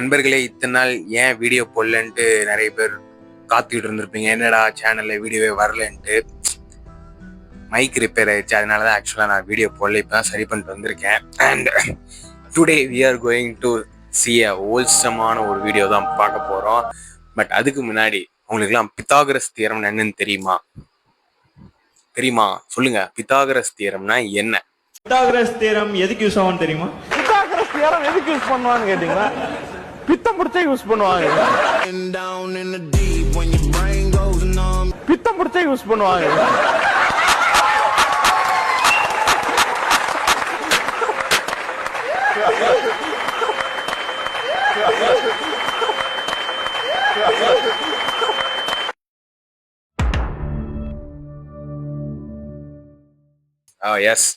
நண்பர்களே, இத்தனை நாள் ஏன் வீடியோ போடலன்ட்டு நிறைய பேர் காத்துக்கிட்டு இருந்திருப்பீங்க. என்னடா சேனல்ல வீடியோவே வரலன்ட்டு. மைக் ரிப்பேர் ஆயிடுச்சு, அதனால தான் ஆக்சுவலாக நான் வீடியோ போடல. இப்போ தான் சரி பண்ணிட்டு வந்திருக்கேன். And today we are going to see a ஹோல்சமான ஒரு வீடியோ தான் பார்க்க போகிறோம். பட் அதுக்கு முன்னாடி உங்களுக்குலாம் பித்தாகரஸ் தியரம் என்னன்னு தெரியுமா? சொல்லுங்க, பித்தாகரஸ் தியரம்னா என்ன? பித்தாகரஸ் தியரம் எதுக்கு யூஸ் ஆகும் தெரியுமா? பித்தாகரஸ் தியரம் எதுக்கு யூஸ் பண்ணுவான்னு கேட்டீங்களா? பித்தம் பிடிச்சா யூஸ் பண்ணுவாங்க. பித்தம் பிடிச்சா யூஸ் பண்ணுவாங்க. எஸ்,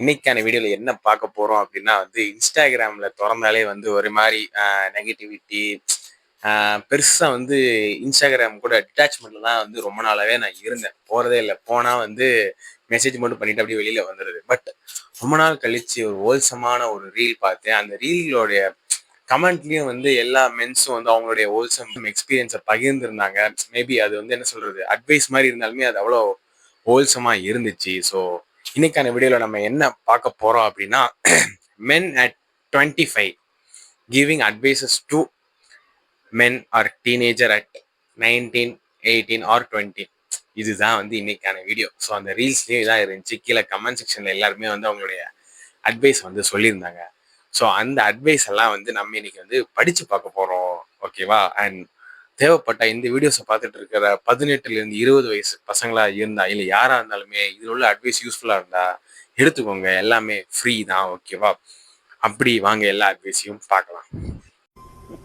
இன்னைக்கான வீடியோல என்ன பார்க்க போறோம் அப்படின்னா இன்ஸ்டாகிராம்ல திறந்தாலே ஒரு மாதிரி நெகட்டிவிட்டி, பெருசா இன்ஸ்டாகிராம் கூட டிட்டாச்மெண்ட்ல தான் ரொம்ப நாளாவே நான் இருந்தேன். போறதே இல்லை. போனா மெசேஜ் மட்டும் பண்ணிட்டு அப்படியே வெளியில வந்துடுது. பட் ரொம்ப நாள் கழிச்சு ஒரு ஹோல்சமான ஒரு ரீல் பார்த்தேன். அந்த ரீலோடைய கமெண்ட்லயும் எல்லா மென்ஸும் அவங்களுடைய ஹோல்சம் எக்ஸ்பீரியன்ஸை பகிர்ந்துருந்தாங்க. மேபி அது என்ன சொல்றது, அட்வைஸ் மாதிரி இருந்தாலுமே அது அவ்வளோ ஹோல்சமா இருந்துச்சு. ஸோ இன்னைக்கான வீடியோல நம்ம என்ன பார்க்க போறோம் அப்படின்னா, men at 25 giving advices to men or teenager at 19, 18 or 20. இதுதான் இன்னைக்கான வீடியோ. ஸோ அந்த ரீல்ஸ்லயும் இதான் இருந்துச்சு. கீழே கமெண்ட் செக்ஷன்ல எல்லாருமே அவங்களுடைய அட்வைஸ் சொல்லியிருந்தாங்க. ஸோ அந்த அட்வைஸ் எல்லாம் நம்ம இன்னைக்கு படிச்சு பார்க்க போறோம். ஓகேவா? அண்ட் தேவைப்பட்ட இந்த வீடியோஸை பார்த்துட்டு இருக்கிற 18லேருந்து 20 வயசு பசங்களா இருந்தா இல்லை யாரா இருந்தாலுமே இதில் உள்ள அட்வைஸ் யூஸ்ஃபுல்லா இருந்தா எடுத்துக்கோங்க. எல்லாமே ஃப்ரீ தான். ஓகேவா? அப்படி வாங்க எல்லா அட்வைஸையும் பார்க்கலாம்.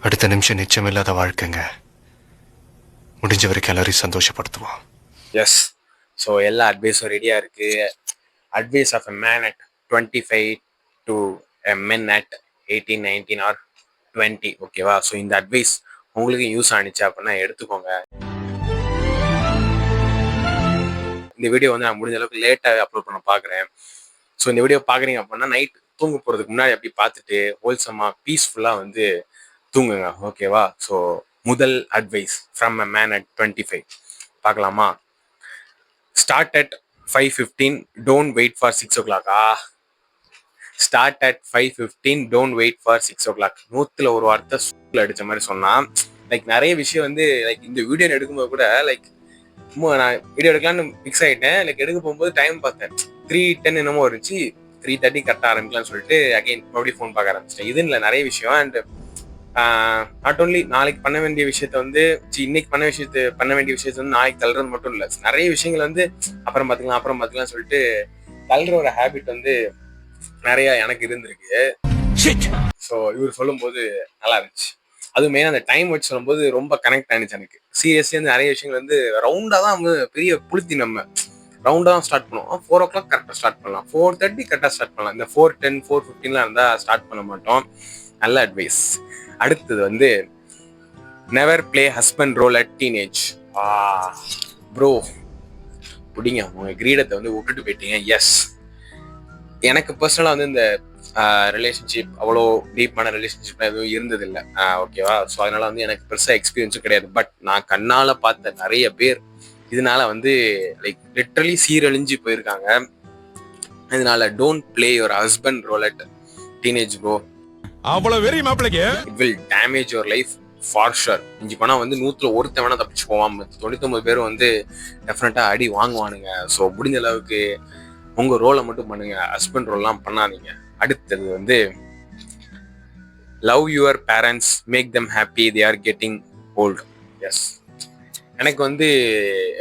அடுத்த நிமிஷம் நிச்சயமில்லாத வாழ்க்கைங்க. முடிஞ்ச வரைக்கும் எல்லாரையும் சந்தோஷப்படுத்துவோம். எஸ், ஸோ எல்லா அட்வைஸும் ரெடியா இருக்கு. Advice of a man at 25 to a men at 18, 19 or 20. ஓகேவா? ஸோ இந்த அட்வைஸ் உங்களுக்கு யூஸ் ஆனிச்சு அப்படின்னா எடுத்துக்கோங்க. இந்த வீடியோ நான் முடிஞ்ச அளவுக்கு லேட்டாக அப்லோட் பண்ண பார்க்குறேன். ஸோ இந்த வீடியோ பார்க்குறீங்க அப்படின்னா நைட் தூங்க போகிறதுக்கு முன்னாடி அப்படி பார்த்துட்டு ஹோல்சமாக பீஸ்ஃபுல்லாக தூங்குங்க. ஓகேவா? ஸோ முதல் advice from a man at 25 பார்க்கலாமா? Start at 5:15, don't wait for 6 o'clock. Start at 5:15, don't wait for 6 o'clock. 100ல் ஒரு வார்த்தை சூழல் அடிச்ச மாதிரி சொன்னா. நிறைய விஷயம் இந்த வீடியோ எடுக்கும்போது கூட நான் வீடியோ எடுக்கலாம்னு ஃபிக்ஸ் ஆகிட்டேன். எடுக்க போகும்போது டைம் பார்த்தேன், 3:10 என்னமோ இருந்துச்சு. 3:30 கரெக்டாக ஆரம்பிக்கலாம்னு சொல்லிட்டு அகைன் மறுபடியும் ஃபோன் பார்க்க ஆரம்பிச்சிட்டேன். இது இல்லை, நிறைய விஷயம். அண்ட் நாட் ஓன்லி நாளைக்கு பண்ண வேண்டிய விஷயத்த இன்னைக்கு பண்ண வேண்டிய விஷயத்த நாளைக்கு தள்ளுறது மட்டும் இல்லை. நிறைய விஷயங்கள் அப்புறம் பார்த்துக்கலாம் சொல்லிட்டு தள்ளுற ஒரு ஹேபிட் நிறைய எனக்கு இருந்திருக்கு. ஸோ இவர் சொல்லும் போது நல்லா இருந்துச்சு. அதுவும் மெயினாக அந்த டைம் வச்சு சொல்லும்போது ரொம்ப கனெக்ட் ஆனிச்சு எனக்கு. சீரியஸ்லி நிறைய விஷயங்கள் ரவுண்டாக தான் பெரிய புளுத்தி. நம்ம ரவுண்டாக தான் ஸ்டார்ட் பண்ணுவோம். 4 o'clock கரெக்டாக ஸ்டார்ட் பண்ணலாம், 4:30 கரெக்டாக ஸ்டார்ட் பண்ணலாம். இந்த 4:10, 4:15 இருந்தால் ஸ்டார்ட் பண்ண மாட்டோம். நல்ல அட்வைஸ். அடுத்தது never play husband role at teenage. Bro பிடிங்க, உங்க கிரீடத்தை விட்டுட்டு போயிட்டீங்க. எஸ், எனக்கு பர்சனலாக இந்த ரிலேஷன்ஷிப் அவ்வளோ டீப்பான ரிலேஷன்ஷிப் எதுவும் இருந்ததில்லை. ஓகேவா? ஸோ அதனால எனக்கு பெருசாக எக்ஸ்பீரியன்ஸும் கிடையாது. பட் நான் கண்ணால் பார்த்த நிறைய பேர் இதனால லிட்ரலி சீரழிஞ்சு போயிருக்காங்க. இதனால don't play your husband role at teenage bro. அவ்வளவு வெரி மாப்ளகே. It will damage your life for sure. இஞ்சி போனா 100ல் ஒருத்தன் வேணா தப்பிச்சு போவான். 99 பேர் டெஃபினட்டா அடி வாங்குவானுங்க. ஸோ முடிஞ்ச அளவுக்கு உங்க ரோலை மட்டும் பண்ணுங்க, ஹஸ்பண்ட் ரோல்லாம் பண்ணாதீங்க. அடுத்தது love your parents, make them happy, they are getting old. Yes, எனக்கு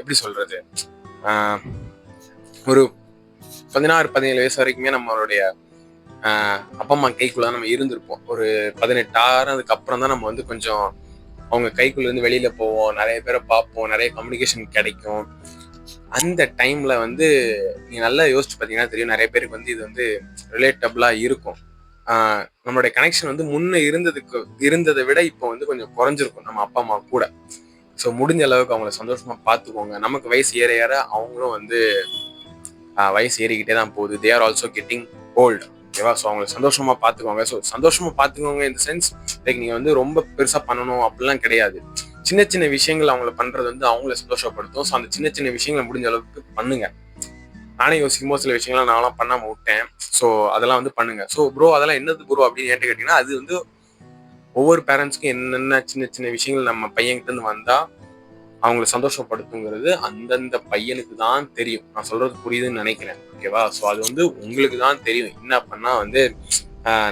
எப்படி சொல்றது, ஒரு 16-17 வயசு வரைக்குமே நம்மளுடைய அப்பா அம்மா கைக்குள்ளதான் நம்ம இருந்திருப்போம். ஒரு 18 ஆறதுக்கு அப்புறம் தான் நம்ம கொஞ்சம் அவங்க கைக்குள்ள வெளியில போவோம், நிறைய பேரை பார்ப்போம், நிறைய கம்யூனிகேஷன் கிடைக்கும். அந்த டைம்ல நீங்க நல்லா யோசிச்சு பார்த்தீங்கன்னா தெரியும், நிறைய பேருக்கு இது ரிலேட்டபிளா இருக்கும். நம்மளுடைய கனெக்ஷன் முன்ன இருந்ததை விட இப்போ கொஞ்சம் குறைஞ்சிருக்கும் நம்ம அப்பா அம்மா கூட. ஸோ முடிஞ்ச அளவுக்கு அவங்கள சந்தோஷமா பார்த்துக்கோங்க. நமக்கு வயசு ஏற அவங்களும் வயசு ஏறிக்கிட்டே தான் போகுது. They are also getting old. ஓகேவா. ஸோ அவங்களை சந்தோஷமா பார்த்துக்கோங்க. ஸோ சந்தோஷமா பார்த்துக்கோங்க இந்த சென்ஸ் லைக் நீங்கள் வந்து ரொம்ப பெருசாக பண்ணணும் அப்படிலாம் கிடையாது. சின்ன சின்ன விஷயங்கள் அவங்கள பண்ணுறது வந்து அவங்கள சந்தோஷப்படுத்தும். ஸோ அந்த சின்ன சின்ன விஷயங்களை முடிஞ்ச அளவுக்கு பண்ணுங்க. நானே யோசிக்கும் போது சில விஷயங்கள்லாம் நான்லாம் பண்ணாமல் விட்டேன். ஸோ அதெல்லாம் வந்து பண்ணுங்க. ஸோ ப்ரோ அதெல்லாம் என்னது ப்ரோ அப்படின்னு என்கிட்ட கேட்டிங்கன்னா, அது வந்து ஒவ்வொரு பேரண்ட்ஸ்க்கும் என்னென்ன சின்ன சின்ன விஷயங்கள் நம்ம பையன்கிட்ட இருந்து வந்தால் அவங்கள சந்தோஷப்படுத்துங்கிறது அந்தந்த பையனுக்கு தான் தெரியும். நான் சொல்றது புரியுதுன்னு நினைக்கிறேன். ஓகேவா. ஸோ அது வந்து உங்களுக்கு தான் தெரியும். என்ன பண்ணா வந்து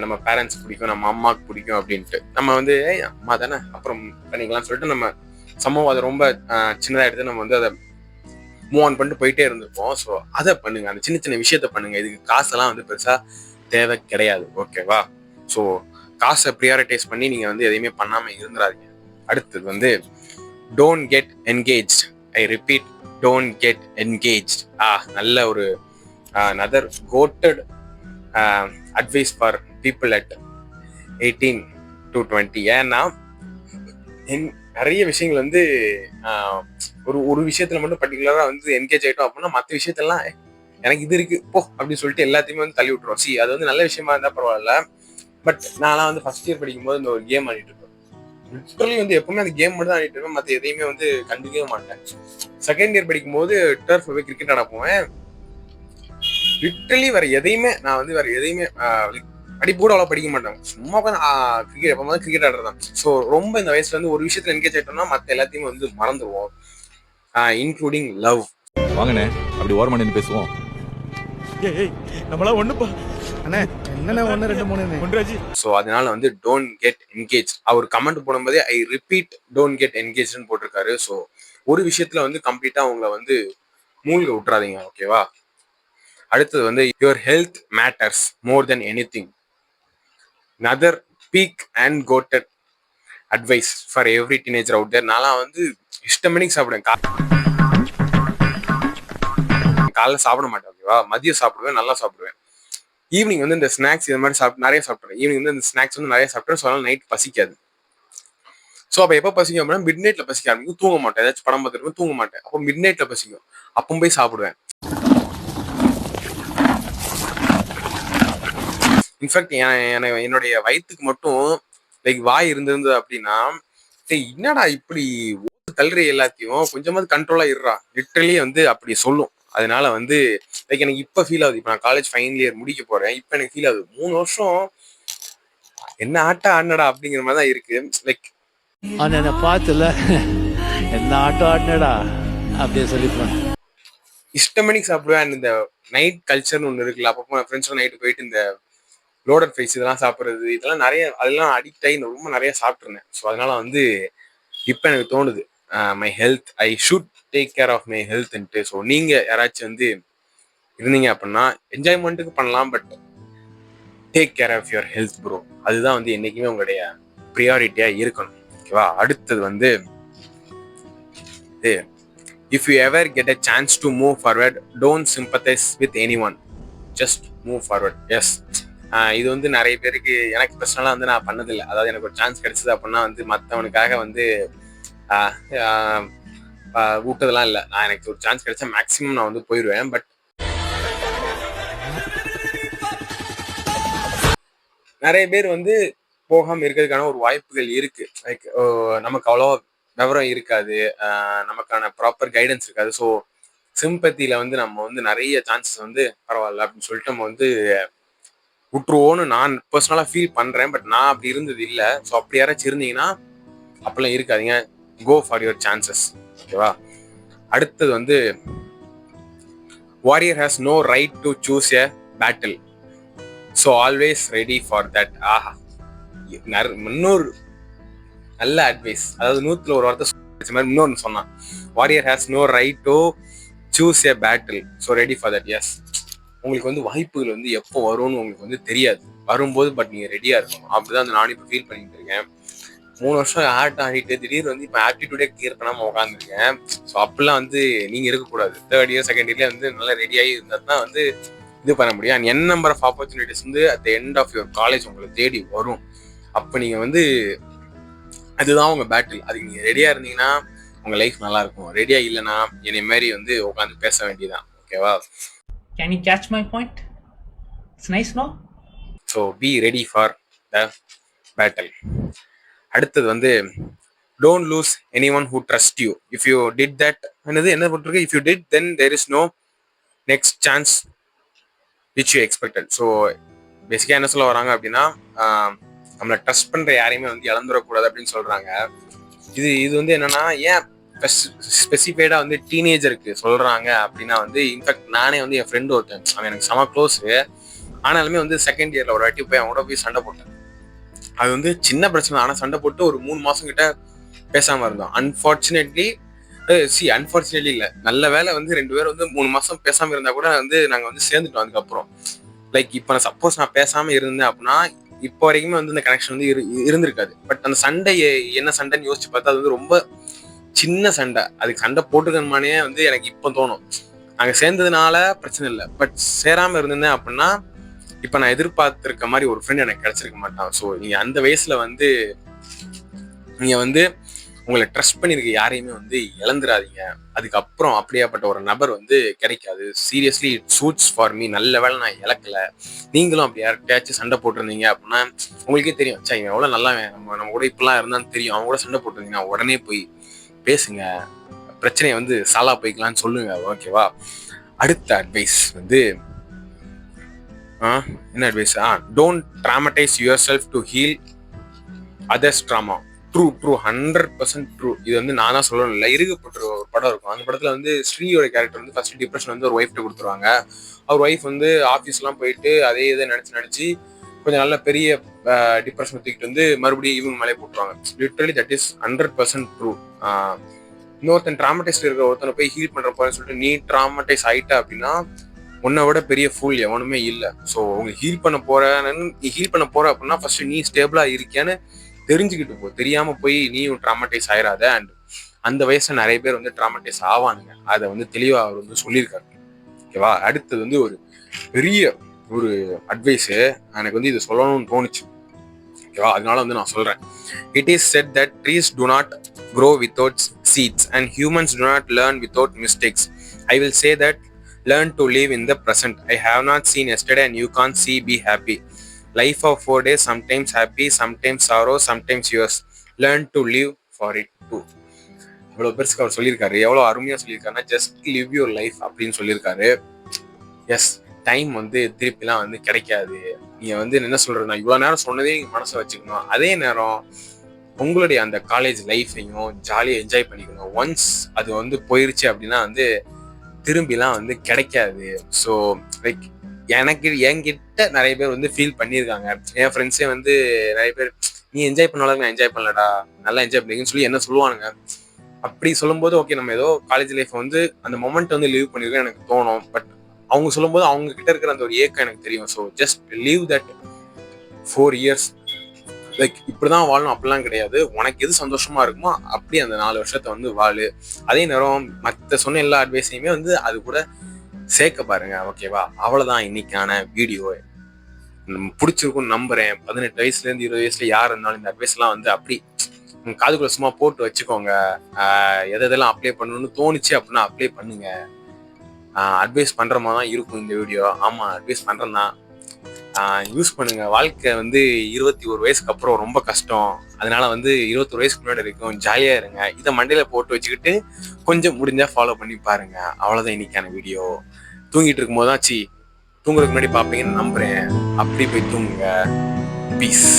நம்ம பேரண்ட்ஸ் பிடிக்கும், நம்ம அம்மாவுக்கு பிடிக்கும் அப்படின்ட்டு. நம்ம வந்து அம்மா தானே அப்புறம் பண்ணிக்கலாம்னு சொல்லிட்டு நம்ம சம்பவம் அதை ரொம்ப சின்னதாக எடுத்து நம்ம வந்து அதை மூவ் ஆன் பண்ணிட்டு போயிட்டே இருந்திருப்போம். ஸோ அதை பண்ணுங்க. அந்த சின்ன சின்ன விஷயத்த பண்ணுங்க. இதுக்கு காசெல்லாம் வந்து பெருசா தேவை கிடையாது. ஓகேவா. ஸோ காசை ப்ரியாரிட்டைஸ் பண்ணி நீங்க வந்து எதையுமே பண்ணாம இருந்துடாதீங்க. அடுத்தது வந்து don't get engaged. I repeat, don't get engaged. நல்ல ஒரு another goated advice for people at 18 to 20. ஏன்னா நிறைய விஷயங்கள் வந்து ஒரு விஷயத்துல மட்டும் பர்டிகுலரா வந்து என்கேஜ் ஆயிட்டோம் அப்படின்னா மற்ற விஷயத்தெல்லாம் எனக்கு இது இருக்கு போ அப்படின்னு சொல்லிட்டு எல்லாத்தையுமே வந்து தள்ளி விட்டுருவோம். அது வந்து நல்ல விஷயமா இருந்தா பரவாயில்ல. பட் நான்லாம் வந்து ஃபர்ஸ்ட் இயர் படிக்கும் போது இந்த ஒரு கேம் ஆடிட்டு இருப்பேன். லிட்டரலி வந்து எப்பவுமே அந்த கேம் மட்டும் தான் ஆடிட்டு இருப்பேன். மற்ற எதையுமே வந்து கண்டுக்கவே மாட்டேன். செகண்ட் இயர் படிக்கும் போது டர்ஃப் போய் கிரிக்கெட் ஆட போவேன். லிட்டரலி வேற எதையுமே படிப்பு கூட அவ்வளோ படிக்க மாட்டாங்க. சும்மா கிரிக்கெட் எப்போ கிரிக்கெட் ஆடுறதான். ஸோ ரொம்ப இந்த வயசுல இருந்து ஒரு விஷயத்துல என்கேஜ் ஆயிட்டோம்னா மற்ற எல்லாத்தையுமே வந்து மறந்துடுவோம், இன்க்ளூடிங் லவ். வாங்கண்ணே அப்படி ஓரமா நின்று பேசுவோம். நம்மளா ஒண்ணுப்பா அண்ணே என்னண்ணே 1 2 3 ஒன்றாஜி. ஸோ அதனால வந்து டோன்ட் கெட் என்கேஜ். அவர் கமெண்ட் போடும்போதே ஐ ரிப்பீட் டோன்ட் கெட் என்கேஜ்னு போட்டிருக்காரு. ஸோ ஒரு விஷயத்துல வந்து கம்ப்ளீட்டா உங்களை வந்து மூழ்க விட்டுறாதீங்க. ஓகேவா. அடுத்தது வந்து your health matters more then anything. another peak and goated advice for every teenager out there. நான்லாம் வந்து இஷ்டமணிக்கு சாப்பிடுவேன். காலைல சாப்பிட மாட்டேன். ஓகேவா. மதியம் சாப்பிடுவேன், நல்லா சாப்பிடுவேன். ஈவினிங் வந்து இந்த ஸ்நாக்ஸ் இது மாதிரி நிறைய சாப்பிடுவேன். ஈவினிங் வந்து இந்த ஸ்நாக்ஸ் வந்து நிறைய சாப்பிடுவேன். ஸோ அதனால நைட் பசிக்காது. ஸோ அப்போ எப்போ பசிக்கும் அப்படின்னா மிட் நைட்ல பசிக்க ஆரம்பிக்கும். தூங்க மாட்டேன். ஏதாச்சும் படம் பார்த்துருப்பேன், தூங்க மாட்டேன். அப்போ மிட் நைட்ல பசிக்கும். அப்போ போய் சாப்பிடுவேன். இன்ஃபேக்ட் என்னுடைய வயிற்றுக்கு மட்டும் லைக் வாய் இருந்திருந்தது அப்படின்னா, என்னடா இப்படி தள்ளுற எல்லாத்தையும் கொஞ்சமாவது கண்ட்ரோலா இருறா லிட்டரலி வந்து அப்படி சொல்லும். அதனால வந்து லைக் எனக்கு இப்ப ஃபீல் ஆகுது. இப்ப நான் காலேஜ் ஃபைனல் இயர் முடிக்க போறேன். இப்ப எனக்கு ஃபீல் ஆகுது 3 வருஷம் என்ன ஆட்டா ஆடனடா அப்படிங்கிற மாதிரி தான் இருக்கு. லைக் என்ன பார்த்துல என்ன ஆட்டம் ஆடினடா அப்படியே சொல்லிப்பேன். இஷ்டமணிக்கு சாப்பிடுவேன். இந்த நைட் கல்ச்சர்னு ஒன்று இருக்குல்ல. அப்பப்போ ஃப்ரெண்ட்ஸோட நைட்டு போயிட்டு இந்த லோடட் ஃபைஸ் இதெல்லாம் சாப்பிட்றது இதெல்லாம் நிறைய அதெல்லாம் அடிக்ட் ஆகி ரொம்ப நிறைய சாப்பிட்ருந்தேன். ஸோ அதனால வந்து இப்போ எனக்கு தோணுது my health I should take care of my ஹெல்த்ன்ட்டு. ஸோ நீங்கள் யாராச்சும் வந்து இருந்தீங்க அப்படின்னா என்ஜாய்மெண்ட்டுக்கு பண்ணலாம், but take care of your health bro. அதுதான் வந்து என்றைக்குமே உங்களுடைய ப்ரியாரிட்டியாக இருக்கணும். ஓகேவா. அடுத்தது வந்து if you ever get a chance to move forward don't sympathise with any one, just move forward. Yes, இது வந்து நிறைய பேருக்கு எனக்கு பர்சனலாக வந்து நான் பண்ணதில்லை. அதாவது எனக்கு ஒரு சான்ஸ் கிடைச்சது அப்படின்னா வந்து மற்றவனுக்காக வந்து விட்டதெல்லாம் இல்லை. நான் எனக்கு ஒரு சான்ஸ் கிடைச்சா மேக்ஸிமம் நான் வந்து போயிடுவேன். பட் நிறைய பேர் வந்து போகாமல் இருக்கிறதுக்கான ஒரு வாய்ப்புகள் இருக்கு. லைக் நமக்கு அவ்வளோ விவரம் இருக்காது, நமக்கான ப்ராப்பர் கைடன்ஸ் இருக்காது. ஸோ சிம்பத்தியில வந்து நம்ம வந்து நிறைய சான்சஸ் வந்து பரவாயில்ல அப்படின்னு சொல்லிட்டு நம்ம வந்து விட்டுருவோன்னு நான் பர்சனலாக ஃபீல் பண்ணுறேன். பட் நான் அப்படி இருந்தது இல்லை. ஸோ அப்படி யாராச்சும் இருந்தீங்கன்னா அப்படிலாம் இருக்காதீங்க. Go for your chances. ஓகேவா. அடுத்தது வந்து warrior has no right to choose a battle, so always ready for that. ஆஹா, இன்னொரு நல்ல அட்வைஸ். அதாவது 100ல் ஒரு வார்த்தை மாதிரி இன்னொன்று சொன்னான். Warrior has no right to choose a battle, so ready for that. Yes, உங்களுக்கு வந்து வாய்ப்புகள் வந்து எப்போ வரும்னு உங்களுக்கு வந்து தெரியாது. வரும்போது பட் நீங்கள் ரெடியாக இருக்கணும். அப்படிதான் வந்து நானும் இப்போ ஃபீல் பண்ணிட்டு இருக்கேன். 3 வருஷம் ஆடிட்டு திடீர்னு வந்து இப்போ ஆப்டிடியூடே கிளியர் பண்ணாமல் உட்காந்துருக்கேன். ஸோ அப்படிலாம் வந்து நீங்கள் இருக்கக்கூடாது. 3rd இயர் 2nd இயர்லேயே வந்து நல்லா ரெடியாகி இருந்தால் தான் வந்து இது பண்ண முடியும். And n number of opportunities வந்து at the end of your college உங்களுக்கு தேடி வரும். அப்போ நீங்கள் வந்து அதுதான் உங்கள் பேட்டில். அதுக்கு நீங்கள் ரெடியாக இருந்தீங்கன்னா உங்கள் லைஃப் நல்லா இருக்கும். ரெடியாக இல்லைன்னா என்னை மாதிரி வந்து உட்காந்து பேச வேண்டியதான். ஓகேவா. Can you catch my point? It's nice, no? So be ready for the battle. அடுத்தது வந்து don't lose anyone who trust you. If you did that என்ன போட்டிருக்கு, if you did then there is no next chance which you expected. So பேசிக்காக என்ன சொல்ல வராங்க அப்படின்னா, நம்மளை ட்ரஸ்ட் பண்ணுற யாரையுமே வந்து இழந்துடக்கூடாது அப்படின்னு சொல்கிறாங்க. இது வந்து என்னன்னா, ஏன் ஸ்பெசிஃபைடாக வந்து டீனேஜருக்கு சொல்கிறாங்க அப்படின்னா வந்து, இன்ஃபேக்ட் நானே வந்து என் ஃப்ரெண்டு ஒருத்தன், அவன் எனக்கு செம க்ளோஸு. ஆனாலுமே வந்து செகண்ட் இயரில் ஒரு வாட்டி போய் அவங்களோட போய் சண்டை போட்டேன். அது வந்து சின்ன பிரச்சனை, ஆனால் சண்டை போட்டு ஒரு 3 மாதம் கிட்ட பேசாமல் இருந்தோம். அன்ஃபார்ச்சுனேட்லி இல்லை, நல்ல வேலை வந்து 2 பேரும் வந்து 3 மாதம் பேசாமல் இருந்தால் கூட வந்து நாங்கள் வந்து சேர்ந்துட்டோம். அதுக்கப்புறம் லைக் இப்போ நான் பேசாமல் இருந்தேன் அப்படின்னா இப்போ வரைக்குமே வந்து இந்த கனெக்ஷன் வந்து இருந்திருக்காது. பட் அந்த சண்டை என்ன சண்டைன்னு யோசிச்சு பார்த்தா அது வந்து ரொம்ப சின்ன சண்டை. அதுக்கு சண்டை போட்டுக்கணுமானே வந்து எனக்கு இப்போ தோணும். நாங்கள் சேர்ந்ததுனால பிரச்சனை இல்லை, பட் சேராமல் இருந்தேன் அப்படின்னா இப்போ நான் எதிர்பார்த்துருக்க மாதிரி ஒரு ஃப்ரெண்ட் எனக்கு கிடைச்சிருக்க மாட்டான். ஸோ நீங்கள் அந்த வயசில் வந்து நீங்கள் வந்து உங்களை ட்ரஸ்ட் பண்ணியிருக்க யாரையுமே வந்து இழந்துடாதீங்க. அதுக்கப்புறம் அப்படியாப்பட்ட ஒரு நபர் வந்து கிடைக்காது. Seriously it suits for me. நல்ல வேலை நான் இழக்கலை. நீங்களும் அப்படி யார்கிட்டயாச்சும் சண்டை போட்டிருந்தீங்க அப்படின்னா உங்களுக்கே தெரியும், சரி இவன் எவ்வளோ நல்லா நம்ம கூட இப்பெல்லாம் இருந்தான்னு தெரியும். அவங்க கூட சண்டை போட்டிருந்தீங்கன்னா உடனே போய் பேசுங்க, பிரச்சனையை வந்து சாலா போய்க்கலான்னு சொல்லுங்க, ஓகேவா? அடுத்த அட்வைஸ் வந்து என்ன advice? Don't traumatised your self to heal others drama. True 100% true. இது வந்து நானா சொல்லணும் இல்லை, இருக்கப்பட்ட ஒரு படம் இருக்கும். அந்த படத்துல வந்து ஸ்ரீயோட கேரக்டர் வந்து ஃபர்ஸ்ட் டிப்ரெஷன் வந்து ஒரு ஒய்ஃப்ட்ட கொடுத்துருவாங்க. அவர் ஒய்ஃப் வந்து ஆஃபீஸ்லாம் போயிட்டு அதே இதை நினச்சி கொஞ்சம் நல்ல பெரிய டிப்ரெஷன் தூக்கிட்டு வந்து மறுபடியும் இவங்க மேலே போட்டுருவாங்க. Literally that is 100% true. இன்னொருத்தன் ட்ராமடைஸ்ட் இருக்கிற ஒருத்தனை போய் ஹீல் பண்ற போறேன்னு சொல்லிட்டு நீ ட்ராமடைஸ் ஆயிட்ட அப்படின்னா உன்னை விட பெரிய ஃபூல் எவனுமே இல்லை. ஸோ உங்க ஹீல் பண்ண போற அப்படின்னா ஃபர்ஸ்ட் நீ ஸ்டேபிளா இருக்கியான்னு தெரிஞ்சுக்கிட்டு போ. தெரியாம போய் நீயும் ட்ராமடைஸ் ஆயிடாத. அண்ட் அந்த வயசுல நிறைய பேர் வந்து ட்ராமடைஸ் ஆவானுங்க. அதை வந்து தெளிவா அவர் வந்து சொல்லியிருக்காரு, ஓகேவா? அடுத்தது வந்து ஒரு பெரிய ஒரு அட்வைஸு எனக்கு வந்து இது சொல்லணும்னு தோணுச்சு, ஓகேவா? அதனால வந்து நான் சொல்றேன். It is set that trees to not grow without seeds and humans do not learn without mistakes. I will say that learn to live in the present. I have not seen yesterday and you can't see be happy. Life of 4 days, sometimes happy, sometimes sorrow, sometimes yours. Learn to live for it too. இவ்வளோ பெருசுக்கு அவர் சொல்லியிருக்காரு. எவ்வளோ அருமையாக சொல்லியிருக்காருன்னா, just live your life அப்படின்னு சொல்லியிருக்காரு. S, time வந்து திருப்பிலாம் வந்து கிடைக்காது. நீங்கள் வந்து என்ன சொல்கிறது, நான் இவ்வளோ நேரம் சொன்னதே நீங்கள் மனசை வச்சுக்கணும். அதே நேரம் உங்களுடைய அந்த காலேஜ் லைஃப்பையும் ஜாலியாக என்ஜாய் பண்ணிக்கணும். ஒன்ஸ் அது வந்து போயிருச்சு அப்படின்னா வந்து திரும்பிலாம் வந்து கிடைக்காது. ஸோ லைக் என்கிட்ட நிறைய பேர் வந்து ஃபீல் பண்ணியிருக்காங்க. என் ஃப்ரெண்ட்ஸே வந்து நிறைய பேர், நீ என்ஜாய் பண்ணாலும் நான் என்ஜாய் பண்ணலடா, நல்லா என்ஜாய் பண்ணிங்கன்னு சொல்லி என்ன சொல்லுவானுங்க. அப்படி சொல்லும்போது ஓகே, நம்ம ஏதோ காலேஜ் லைஃப் வந்து அந்த மொமெண்ட் வந்து லீவ் பண்ணிருக்கோம் எனக்கு தோணும். பட் அவங்க சொல்லும்போது அவங்க கிட்ட இருக்கிற அந்த ஒரு ஏக்கம் எனக்கு தெரியும். So just leave that 4 years. Like இப்படிதான் வாழணும் அப்படிலாம் கிடையாது. உனக்கு எது சந்தோஷமா இருக்குமோ அப்படி அந்த 4 வருஷத்தை வந்து வாழு. அதே நேரம் மற்ற சொன்ன எல்லா அட்வைஸையுமே வந்து அது கூட சேர்க்க பாருங்க, ஓகேவா? அவ்வளவுதான் இன்னைக்கான வீடியோ. பிடிச்சிருக்கும்னு நம்புறேன். 18 வயசுலேருந்து 20 வயசுல யார் இருந்தாலும் இந்த அட்வைஸ் எல்லாம் வந்து அப்படி காதுக்குள்ள சும்மா போட்டு வச்சுக்கோங்க. எதெல்லாம் அப்ளை பண்ணணும்னு தோணுச்சு அப்படின்னா அப்ளை பண்ணுங்க. அட்வைஸ் பண்ற மாதிரி தான் இருக்கும் இந்த வீடியோ. ஆமா, அட்வைஸ் பண்றேன் தான். யூஸ் பண்ணுங்க. வாழ்க்கை வந்து 21 வயசுக்கு அப்புறம் ரொம்ப கஷ்டம். அதனால வந்து 21 வயசுக்கு முன்னாடி வரைக்கும் ஜாலியா இருங்க. இதை மண்டையில போட்டு வச்சுக்கிட்டு கொஞ்சம் முடிஞ்சா ஃபாலோ பண்ணி பாருங்க. அவ்வளவுதான் இன்னைக்கான வீடியோ. தூங்கிட்டு இருக்கும் போதுதான் தூங்குறதுக்கு முன்னாடி பார்ப்பீங்கன்னு நம்புறேன். அப்படி போய் தூங்குங்க. பீஸ்.